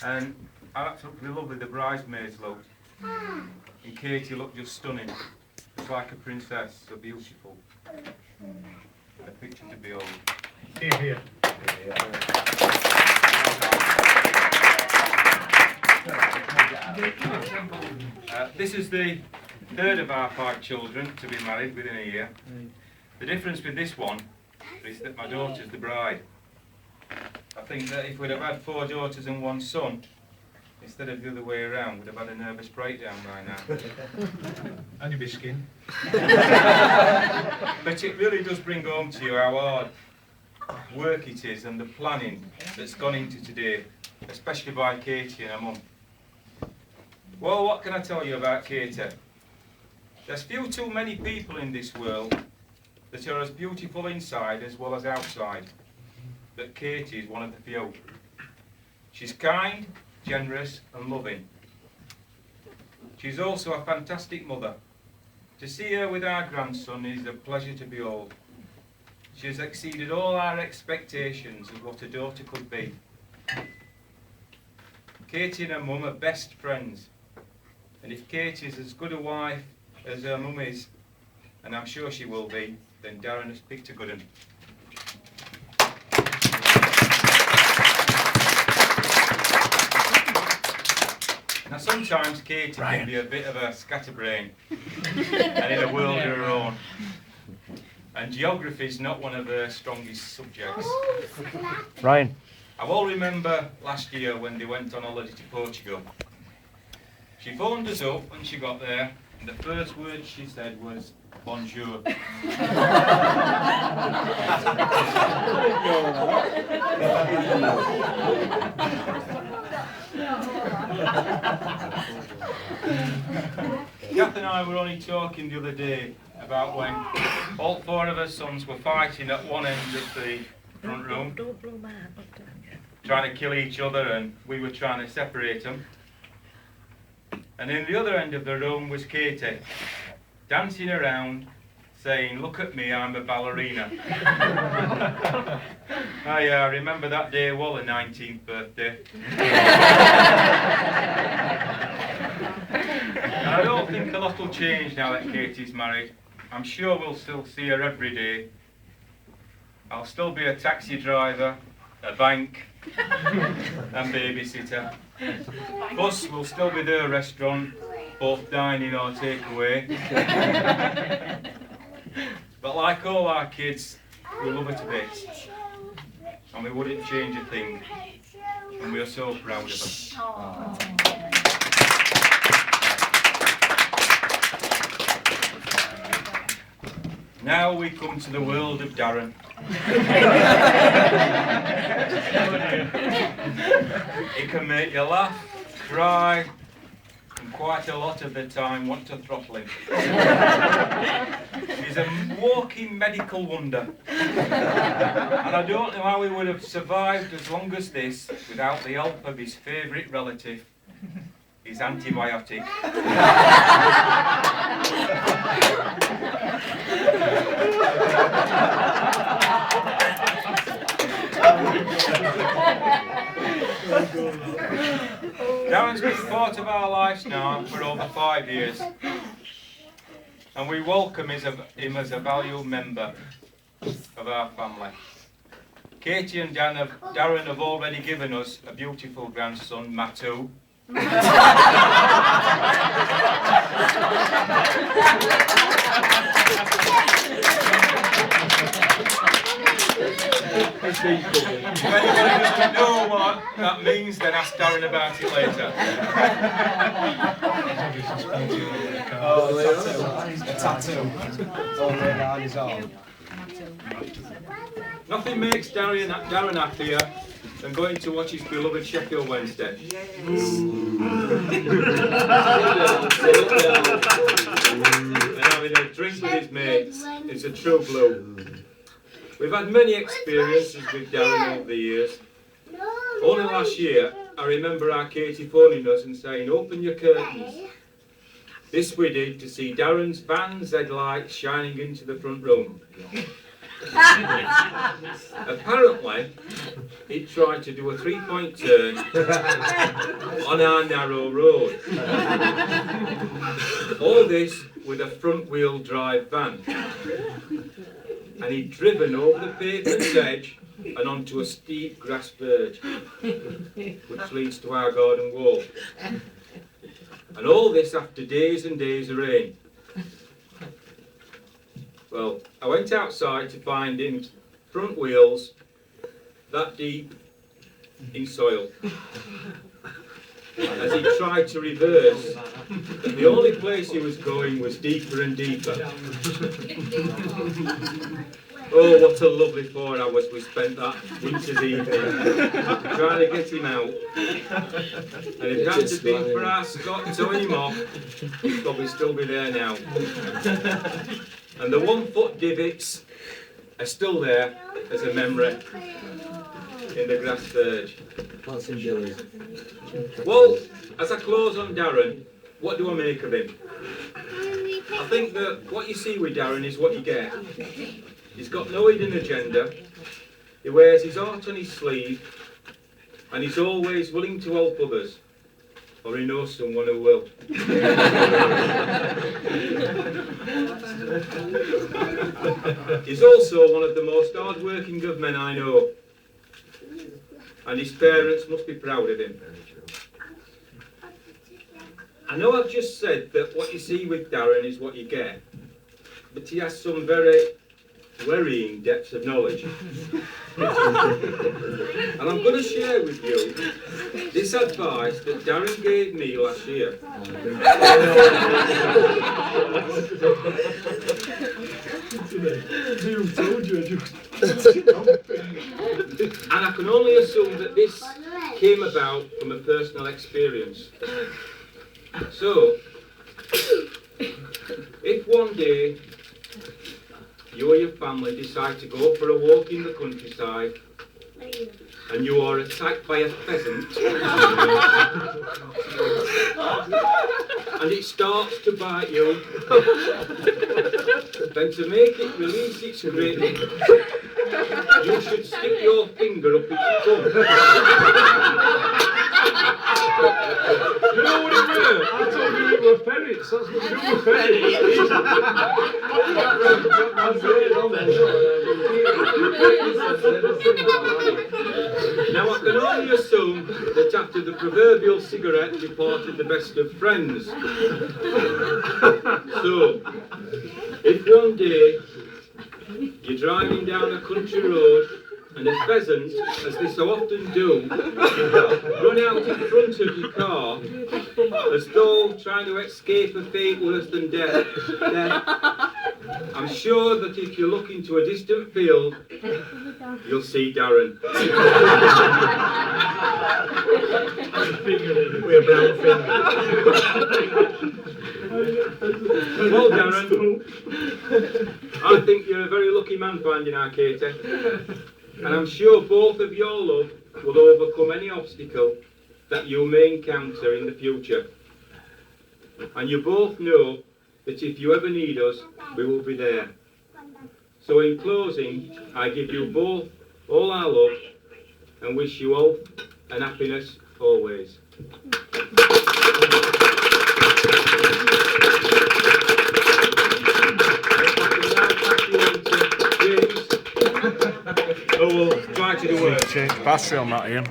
And I absolutely lovely the bridesmaids looked. And Katie looked just stunning. Just like a princess, so beautiful. A picture to behold. Here, here. This is the third of our 5 children to be married within a year. The difference with this one is that my daughter's the bride. I think that if we'd have had 4 daughters and 1 son, instead of the other way around, we'd have had a nervous breakdown by now. And you'll be skinned. But it really does bring home to you how hard work it is and the planning that's gone into today, especially by Katie and her mum. Well, what can I tell you about Katie? There's few too many people in this world that are as beautiful inside as well as outside, but Katie is one of the few. She's kind, generous and loving. She's also a fantastic mother. To see her with our grandson is a pleasure to behold. She has exceeded all our expectations of what a daughter could be. Katie and her mum are best friends, and if Katie is as good a wife as her mum is, and I'm sure she will be, then Darren has picked a good one. Now sometimes Katie can be a bit of a scatterbrain and in a world of her own. And geography is not one of her strongest subjects. Ryan. I will remember last year when they went on holiday to Portugal. She phoned us up when she got there, and the first word she said was, bonjour. Kath and I were only talking the other day about when all 4 of her sons were fighting at one end of the front room, trying to kill each other, and we were trying to separate them. And in the other end of the room was Katie, dancing around, saying, look at me, I'm a ballerina. I remember that day well, the 19th birthday. And I don't think a lot will change now that Katie's married. I'm sure we'll still see her every day. I'll still be a taxi driver, a bank, and babysitter. Plus, we'll still be there, restaurant, both dining or takeaway. But like all our kids, we love her to bits, and we wouldn't change a thing, and we are so proud of her. Now we come to the world of Darren. He can make you laugh, cry, and quite a lot of the time want to throttle him. He's a walking medical wonder. And I don't know how he would have survived as long as this without the help of his favourite relative, his antibiotic. Darren's been part of our lives now for over 5 years, and we welcome him as a valued member of our family. Katie and Darren have already given us a beautiful grandson, Matu. If anybody doesn't know what that means, then ask Darren about it later. A tattoo. All the way down his arm. Nothing makes Darren happier than going to watch his beloved Sheffield Wednesday. And having a drink with his mates is a true blue. We've had many experiences with Darren over the years. Only last year, I remember our Katie phoning us and saying, open your curtains. This we did to see Darren's van's headlights shining into the front room. Apparently, he tried to do a 3-point turn on our narrow road. All this with a front-wheel drive van. And he'd driven over the pavement edge and onto a steep grass verge, which leads to our garden wall. And all this after days and days of rain. Well, I went outside to find him front wheels that deep in soil. As he tried to reverse, the only place he was going was deeper and deeper. Oh, what a lovely 4 hours we spent that winter's evening trying to get him out. And if it hadn't been for our Scott towing him off, he'd probably still be there now. And the 1-foot divots are still there as a memory in the grass verge. Well, as I close on Darren, what do I make of him? I think that what you see with Darren is what you get. He's got no hidden agenda, he wears his heart on his sleeve, and he's always willing to help others, or he knows someone who will. He's also one of the most hard-working of men I know, and his parents must be proud of him. I know I've just said that what you see with Darren is what you get, but he has some very worrying depths of knowledge. And I'm going to share with you this advice that Darren gave me last year. And I can only assume that this came about from a personal experience. So, if one day you or your family decide to go for a walk in the countryside and you are attacked by a pheasant and it starts to bite you, then to make it release its grip, you should stick your finger up its thumb. You know what it were? I told you it were ferrets. That's what you were ferrets. Now I can only assume that after the proverbial cigarette you parted the best of friends. So, if one day you're driving down a country road and a pheasant, as they so often do, run out in front of your car as though trying to escape a fate worse than death, then I'm sure that if you look into a distant field, you'll see Darren. With a brown finger. Well, Darren, I think you're a very lucky man finding our Katie. And I'm sure both of your love will overcome any obstacle that you may encounter in the future. And you both know that if you ever need us, we will be there. So in closing, I give you both all our love and wish you health and happiness always. So we'll try to do work. Change battery on that, Ian.